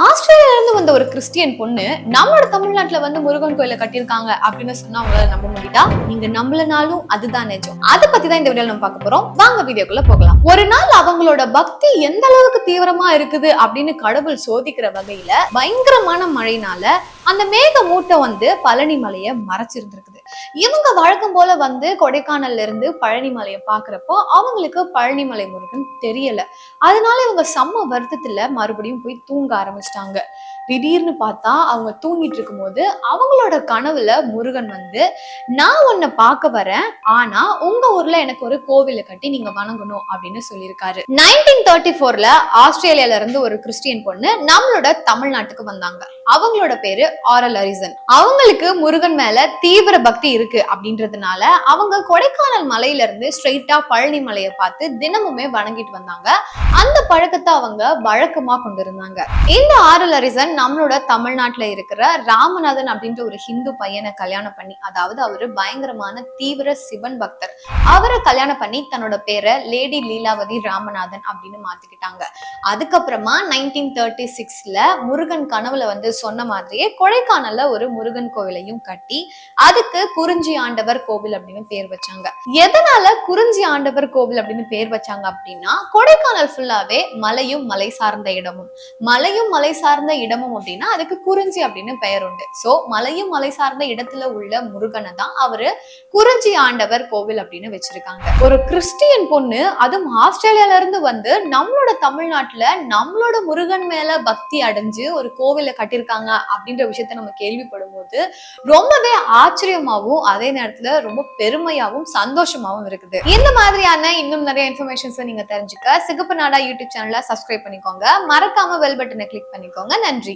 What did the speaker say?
ஆஸ்திரேலியால இருந்து வந்த ஒரு கிறிஸ்டியன் பொண்ணு நம்மளோட தமிழ்நாட்டுல வந்து முருகன் கோயில கட்டியிருக்காங்க அப்படின்னு சொன்னா அவங்களால நம்ப முடியுதா? நீங்க நம்பலனாலும் அதுதான் நிஜம். அதை பத்தி தான் இந்த வீடியோல நம்ம பார்க்க போறோம். வாங்க வீடியோக்குள்ள போகலாம். ஒரு நாள் அவங்களோட பக்தி எந்த அளவுக்கு தீவிரமா இருக்குது அப்படின்னு கடவுள் சோதிக்கிற வகையில பயங்கரமான மழையினால அந்த மேக மூட்டம் வந்து பழனி மலையை மறைச்சிருந்திருக்குது. இவங்க வழக்கம் போல வந்து கொடைக்கானல்ல இருந்து பழனி மலையை பாக்குறப்போ அவங்களுக்கு பழனிமலை முருகன் தெரியல. அதனால இவங்க செம்ம வருத்தத்துல மறுபடியும் போய் தூங்க ஆரம்பிச்சிட்டாங்க. திடீர்னு பார்த்தா அவங்க தூங்கிட்டு இருக்கும் போது அவங்களோட கனவுல முருகன் வந்து, நான் உன்னை பார்க்க வரேன், ஆனா உங்க ஊர்ல எனக்கு ஒரு கோவிலை கட்டி நீங்க வணங்கணும் அப்படின்னு சொல்லியிருக்காரு. 1934ல ஆஸ்திரேலியால இருந்து ஒரு கிறிஸ்டியன் பொண்ணு நம்மளோட தமிழ்நாட்டுக்கு வந்தாங்க. அவங்களோட பேரு ஆரல் அரிசன். அவங்களுக்கு முருகன் மேல தீவிர பக்தி இருக்கு அப்படின்றதுனால அவங்க கொடைக்கானல் மலையில இருந்து ஸ்ட்ரெயிட்டா பழனி மலையை பார்த்து தினமுமே வணங்கிட்டு வந்தாங்க. அந்த பழக்கத்தை அவங்க வழக்கமா கொண்டிருந்தாங்க. இந்த ஆரல் அரிசன் நம்மளோட தமிழ்நாட்டுல இருக்கிற ராமநாதன் அப்படின்ற ஒரு ஹிந்து பையனை கல்யாணம் பண்ணி, அதாவது அவரு பயங்கரமான தீவிர சிவன் பக்தர், அவரை கல்யாணம் பண்ணி தன்னோட பேரை லேடி லீலாவதி ராமநாதன் அப்படின்னு மாத்திக்கிட்டாங்க. அதுக்கப்புறமா 1936ல முருகன் கனவுல வந்து சொன்ன மாதிரியே கொடைக்கானல்ல ஒரு முருகன் கோவிலையும் கட்டி அதுக்கு குறிஞ்சி ஆண்டவர் கோவில் அப்படின்னு பேர் வச்சாங்க. எதனால குறிஞ்சி ஆண்டவர் கோவில் அப்படின்னு பேர் வச்சாங்க அப்படின்னா, கொடைக்கானல் ஃபுல்லாவே மலையும் மலை சார்ந்த இடமும், மலையும் மலை சார்ந்த இடமும் அப்படின்னா அதுக்கு குறிஞ்சி அப்படின்னு பெயர் உண்டு. சோ மலையும் மலை சார்ந்த இடத்துல உள்ள முருகனை தான் அவரு குறிஞ்சி ஆண்டவர் கோவில் அப்படின்னு வச்சிருக்காங்க. ஒரு கிறிஸ்டியன் பொண்ணு அதுவும் ஆஸ்திரேலியால இருந்து வந்து நம்மளோட தமிழ்நாட்டுல நம்மளோட முருகன் மேல பக்தி அடைஞ்சு ஒரு கோவிலை கட்டியிருக்காங்க அப்படின்ற விஷயத்த நம்ம கேள்விப்படும் போது ரொம்பவே ஆச்சரியமாவும் அதே நேரத்துல ரொம்ப பெருமையாவும் சந்தோஷமாவும் இருக்குது. இந்த மாதிரியான இன்னும் நிறைய இன்ஃபர்மேஷன்ஸ் நீங்க தெரிஞ்சுக்க சிகப்பு நாடா யூடியூப் சேனலை சப்ஸ்கிரைப் பண்ணிக்கோங்க. மறக்காம பெல் பட்டனை கிளிக் பண்ணிக்கோங்க. நன்றி.